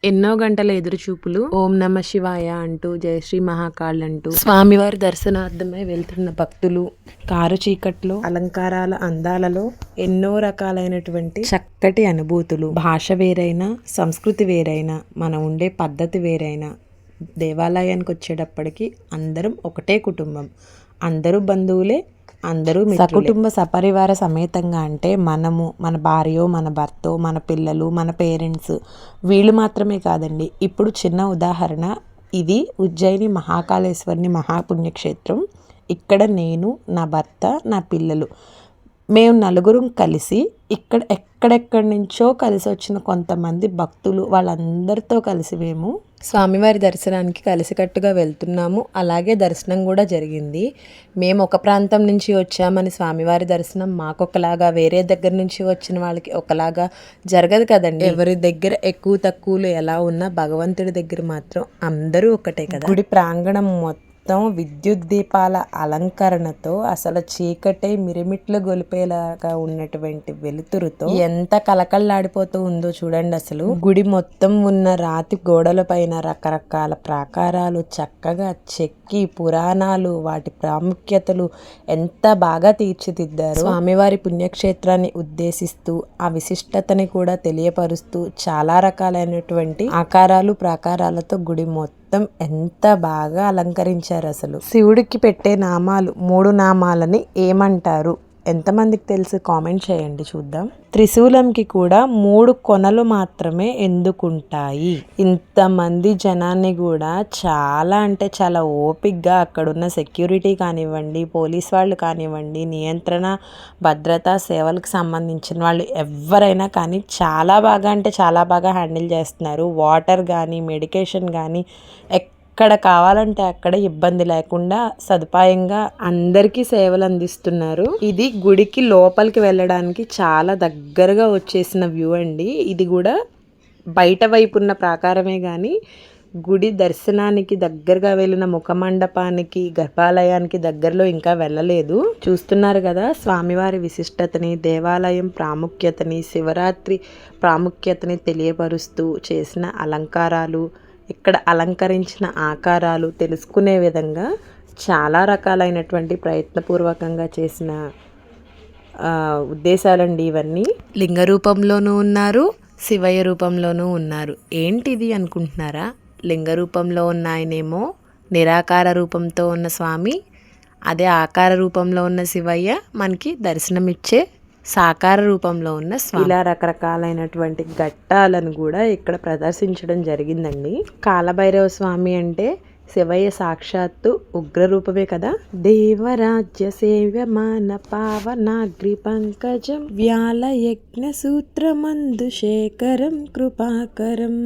ఎన్నో గంటల ఎదురుచూపులు, ఓం నమ శివాయ అంటూ, జయశ్రీ మహాకాళ్ అంటూ స్వామివారి దర్శనార్థమై వెళ్తున్న భక్తులు, కారు చీకట్లో, అలంకారాల అందాలలో ఎన్నో రకాలైనటువంటి చక్కటి అనుభూతులు. భాష వేరైనా, సంస్కృతి వేరైనా, మనం ఉండే పద్ధతి వేరైనా, దేవాలయానికి వచ్చేటప్పటికి అందరం ఒకటే కుటుంబం, అందరూ బంధువులే, అందరూ సకుటుంబ సపరివార సమేతంగా. అంటే మనము, మన భార్యో, మన భర్తో, మన పిల్లలు, మన పేరెంట్స్, వీళ్ళు మాత్రమే కాదండి. ఇప్పుడు చిన్న ఉదాహరణ, ఇది ఉజ్జయిని మహాకాళేశ్వరిని మహాపుణ్యక్షేత్రం. ఇక్కడ నేను, నా భర్త, నా పిల్లలు, మేము నలుగురం కలిసి ఇక్కడ ఎక్కడెక్కడి నుంచో కలిసి వచ్చిన కొంతమంది భక్తులు, వాళ్ళందరితో కలిసి మేము స్వామివారి దర్శనానికి కలిసికట్టుగా వెళ్తున్నాము. అలాగే దర్శనం కూడా జరిగింది. మేము ఒక ప్రాంతం నుంచి వచ్చామని స్వామివారి దర్శనం మాకొకలాగా, వేరే దగ్గర నుంచి వచ్చిన వాళ్ళకి ఒకలాగా జరగదు కదండి. ఎవరి దగ్గర ఎక్కువ తక్కువలు ఎలా ఉన్నా భగవంతుడి దగ్గర మాత్రం అందరూ ఒకటే కదా. గుడి ప్రాంగణం మొత్తం విద్యుత్ దీపాల అలంకరణతో, అసలు చీకటే మిరిమిట్లు గొలిపేలాగా ఉన్నటువంటి వెలుతురుతో ఎంత కలకల్లాడిపోతూ ఉందో చూడండి. అసలు గుడి మొత్తం ఉన్న రాతి గోడల పైన రకరకాల ప్రాకారాలు చక్కగా చెక్కి, పురాణాలు, వాటి ప్రాముఖ్యతలు ఎంత బాగా తీర్చిదిద్దారు. స్వామివారి పుణ్యక్షేత్రాన్ని ఉద్దేశిస్తూ, ఆ విశిష్టతని కూడా తెలియపరుస్తూ చాలా రకాలైనటువంటి ఆకారాలు, ప్రాకారాలతో గుడి మొత్తం ఎంత బాగా అలంకరించారు. అసలు శివుడికి పెట్టే నామాలు, 3 నామాలని ఏమంటారు? ఎంతమందికి తెలుసు? కామెంట్ చేయండి చూద్దాం. త్రిశూలంకి కూడా 3 కొనలు మాత్రమే ఎందుకుంటాయి? ఇంతమంది జనాన్ని కూడా చాలా అంటే చాలా ఓపిక్గా అక్కడున్న సెక్యూరిటీ కానివ్వండి, పోలీస్ వాళ్ళు కానివ్వండి, నియంత్రణ భద్రతా సేవలకు సంబంధించిన వాళ్ళు ఎవరైనా కానీ చాలా బాగా అంటే చాలా బాగా హ్యాండిల్ చేస్తున్నారు. వాటర్ కానీ, మెడికేషన్ కానీ, ఎక్కడ కావాలంటే అక్కడ ఇబ్బంది లేకుండా సదుపాయంగా అందరికీ సేవలు అందిస్తున్నారు. ఇది గుడికి లోపలికి వెళ్ళడానికి చాలా దగ్గరగా వచ్చేసిన వ్యూ అండి. ఇది కూడా బయట వైపు ఉన్న ప్రాకారమే కానీ గుడి దర్శనానికి దగ్గరగా వెళ్ళిన ముఖమండపానికి, గర్భాలయానికి దగ్గరలో ఇంకా వెళ్ళలేదు. చూస్తున్నారు కదా స్వామివారి విశిష్టతని, దేవాలయం ప్రాముఖ్యతని, శివరాత్రి ప్రాముఖ్యతని తెలియపరుస్తూ చేసిన అలంకారాలు, ఇక్కడ అలంకరించిన ఆకారాలు తెలుసుకునే విధంగా చాలా రకాలైనటువంటి ప్రయత్నపూర్వకంగా చేసిన ఉద్దేశాలండి ఇవన్నీ. లింగ రూపంలోనూ ఉన్నారు, శివయ్య రూపంలోనూ ఉన్నారు. ఏంటిది అనుకుంటున్నారా? లింగ రూపంలో ఉన్న ఆయనేమో నిరాకార రూపంతో ఉన్న స్వామి, అదే ఆకార రూపంలో ఉన్న శివయ్య మనకి దర్శనమిచ్చే సాకార రూపంలో ఉన్న స్వామి. ఇలా రకరకాలైనటువంటి ఘట్టాలను కూడా ఇక్కడ ప్రదర్శించడం జరిగిందండి. కాలభైరవ స్వామి అంటే శివయ్య సాక్షాత్తు ఉగ్ర రూపమే కదా. దేవరాజ్య సేవ్యమాన పావనాగ్రి పంకజం వ్యాల యజ్ఞ సూత్రమందు శేఖరం కృపాకరం.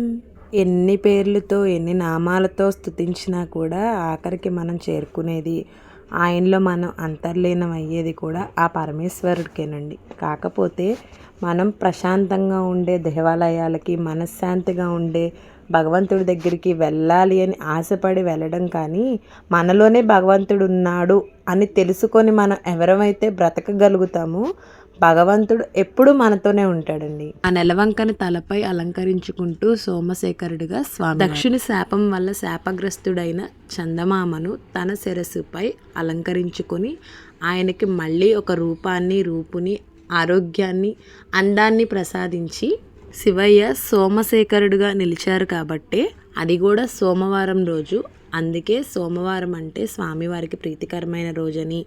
ఎన్ని పేర్లతో, ఎన్ని నామాలతో స్తుతించినా కూడా ఆఖరికి మనం చేరుకునేది, ఆయనలో మనం అంతర్లీనం అయ్యేది కూడా ఆ పరమేశ్వరుడికేనండి. కాకపోతే మనం ప్రశాంతంగా ఉండే దేవాలయాలకి, మనశ్శాంతిగా ఉండే భగవంతుడి దగ్గరికి వెళ్ళాలి అని ఆశపడి వెళ్ళడం కానీ, మనలోనే భగవంతుడు ఉన్నాడు అని తెలుసుకొని మనం ఎవరైతే బ్రతకగలుగుతామో భగవంతుడు ఎప్పుడు మనతోనే ఉంటాడండి. ఆ నెలవంకని తలపై అలంకరించుకుంటూ సోమశేఖరుడిగా స్వామి దక్షుని శాపం వల్ల శాపగ్రస్తుడైన చందమామను తన శిరస్సుపై అలంకరించుకొని ఆయనకి మళ్ళీ ఒక రూపుని, ఆరోగ్యాన్ని, అందాన్ని ప్రసాదించి శివయ్య సోమశేఖరుడుగా నిలిచారు కాబట్టే అది కూడా సోమవారం రోజు. అందుకే సోమవారం అంటే స్వామివారికి ప్రీతికరమైన రోజని,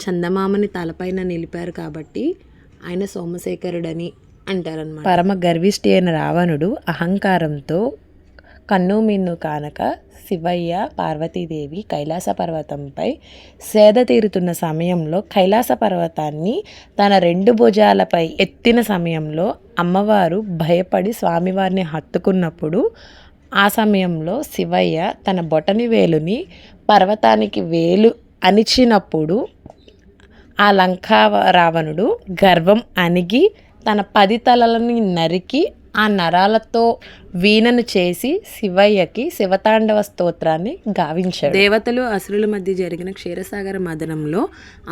చందమామని తలపైన నిలిపారు కాబట్టి ఆయన సోమశేఖరుడని అంటారనమాట. పరమ గర్విష్ఠి అయిన రావణుడు అహంకారంతో కన్ను మిన్ను కానక శివయ్య, పార్వతీదేవి కైలాస పర్వతంపై సేద తీరుతున్న సమయంలో కైలాస పర్వతాన్ని తన 2 భుజాలపై ఎత్తిన సమయంలో అమ్మవారు భయపడి స్వామివారిని హత్తుకున్నప్పుడు, ఆ సమయంలో శివయ్య తన బొటని వేలుని పర్వతానికి వేలు అణిచినప్పుడు ఆ లంకా రావణుడు గర్వం అణిగి తన 10 తలలని నరికి ఆ నరాలతో వీణను చేసి శివయ్యకి శివతాండవ స్తోత్రాన్ని గావించాడు. దేవతలు అసురుల మధ్య జరిగిన క్షీరసాగర మదనంలో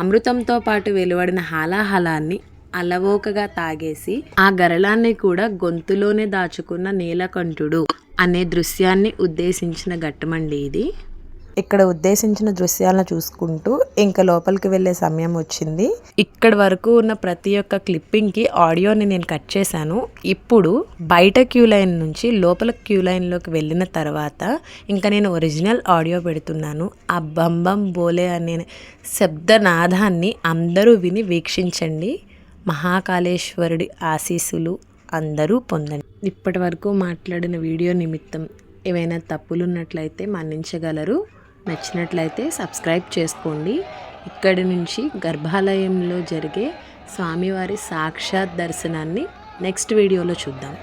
అమృతంతో పాటు వెలువడిన హాలాహలాన్ని అలవోకగా తాగేసి ఆ గరళాన్ని కూడా గొంతులోనే దాచుకున్న నీలకంఠుడు అనే దృశ్యాన్ని ఉద్దేశించిన ఘట్టమండి ఇది. ఇక్కడ ఉద్దేశించిన దృశ్యాలను చూసుకుంటూ ఇంకా లోపలికి వెళ్ళే సమయం వచ్చింది. ఇక్కడ వరకు ఉన్న ప్రతి ఒక్క క్లిప్పింగ్కి ఆడియోని నేను కట్ చేశాను. ఇప్పుడు బయట క్యూ లైన్ నుంచి లోపల క్యూ లైన్లోకి వెళ్ళిన తర్వాత ఇంకా నేను ఒరిజినల్ ఆడియో పెడుతున్నాను. ఆ బంబం బోలే అనే శబ్దనాదాన్ని అందరూ విని వీక్షించండి. మహాకాళేశ్వరుడి ఆశీస్సులు అందరూ పొందండి. ఇప్పటి వరకు మాట్లాడిన వీడియో నిమిత్తం ఏవైనా తప్పులున్నట్లయితే మన్నించగలరు. నచ్చినట్లయితే సబ్స్క్రైబ్ చేసుకోండి. ఇక్కడి నుంచి గర్భాలయంలో జరిగే స్వామివారి సాక్షాత్ దర్శనాన్ని నెక్స్ట్ వీడియోలో చూద్దాం.